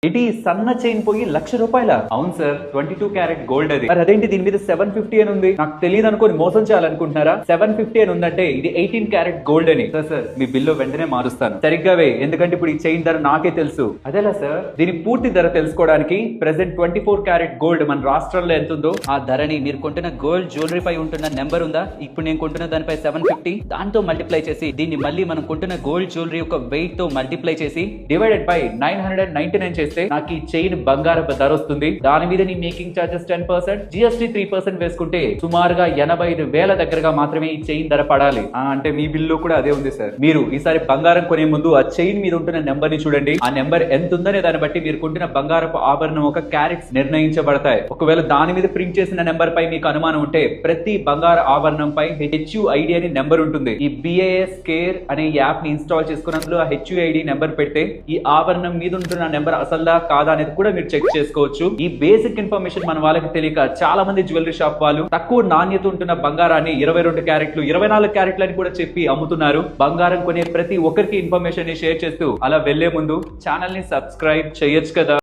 ఇటీ సన్న చైన్ పోయి ₹1,00,000. అవును సార్, 22 క్యారెట్ గోల్డ్ అది. మరి అదేంటి దీని మీద 750 అని ఉంది? నాకు తెలియదు అనుకోని మోసం చేయాలనుకుంటున్నారా? 750 అని ఉందంటే ఇది 18 క్యారెట్ గోల్డ్ అని. సార్ మీ బిల్లు వెంటనే మారుస్తాను. సరిగ్గావే, ఎందుకంటే ఇప్పుడు ఈ చైన్ ధర నాకే తెలుసు. అదేలా సార్? దీని పూర్తి ధర తెలుసుకోవడానికి ప్రెసెంట్ 24 క్యారెట్ గోల్డ్ మన రాష్ట్రంలో ఎంత ఉందో ఆ ధరని మీరు కొంటున్న గోల్డ్ జ్యువెలరీ పై ఉంటున్న నెంబర్ ఉందా? ఇప్పుడు నేను కొంటున్న దానిపై 750 దాంతో మల్టిప్లై చేసి దీన్ని మళ్ళీ మనం కొంటున్న గోల్డ్ జ్యువెలరీ యొక్క వెయిట్ తో మల్టిప్లై చేసి డివైడెడ్ బై 999 చేస్తే నాకు ఈ చైన్ బంగారపు ధర వస్తుంది. దాని మీద నీ మేకింగ్ చార్జెస్ 10%, GST 3% వేసుకుంటే సుమారుగా 85,000 దగ్గరగా మాత్రమే ఈ చైన్ ధర పడాలి. అంటే మీ బిల్లు కూడా అదే ఉంది సార్. మీరు ఈసారి బంగారం కొనే ముందు ఆ చైన్ మీద ఉంటున్న నెంబర్ ని చూడండి. ఆ నెంబర్ ఎంత ఉందనే దాన్ని బట్టి మీరు కొంటున్న బంగారపు ఆభరణం ఒక క్యారెట్స్ నిర్ణయించబడతాయి. ఒకవేళ దాని మీద ప్రింట్ చేసిన నెంబర్ పై మీకు అనుమానం ఉంటే ప్రతి బంగారు ఆభరణం పై HUID అని నెంబర్ ఉంటుంది. ఈ BIS కేర్ అనే యాప్ ని ఇన్స్టాల్ చేసుకున్నందులో ఆ HUID నెంబర్ పెడితే ఈ ఆభరణం మీద ఉంటున్న నెంబర్ అసలు కాదా అనేది కూడా మీరు చెక్ చేసుకోవచ్చు. ఈ బేసిక్ ఇన్ఫర్మేషన్ మన వాళ్ళకి తెలియక చాలా మంది జ్యువెలరీ షాప్ వాళ్ళు తక్కువ నాణ్యత ఉంటున్న బంగారాన్ని 22 క్యారెట్లు 24 క్యారెట్లు అని కూడా చెప్పి అమ్ముతున్నారు. బంగారం కొనే ప్రతి ఒక్కరికి ఇన్ఫర్మేషన్ ని షేర్ చేస్తూ అలా వెళ్లే ముందు ఛానల్ ని సబ్స్క్రైబ్ చేయొచ్చు కదా.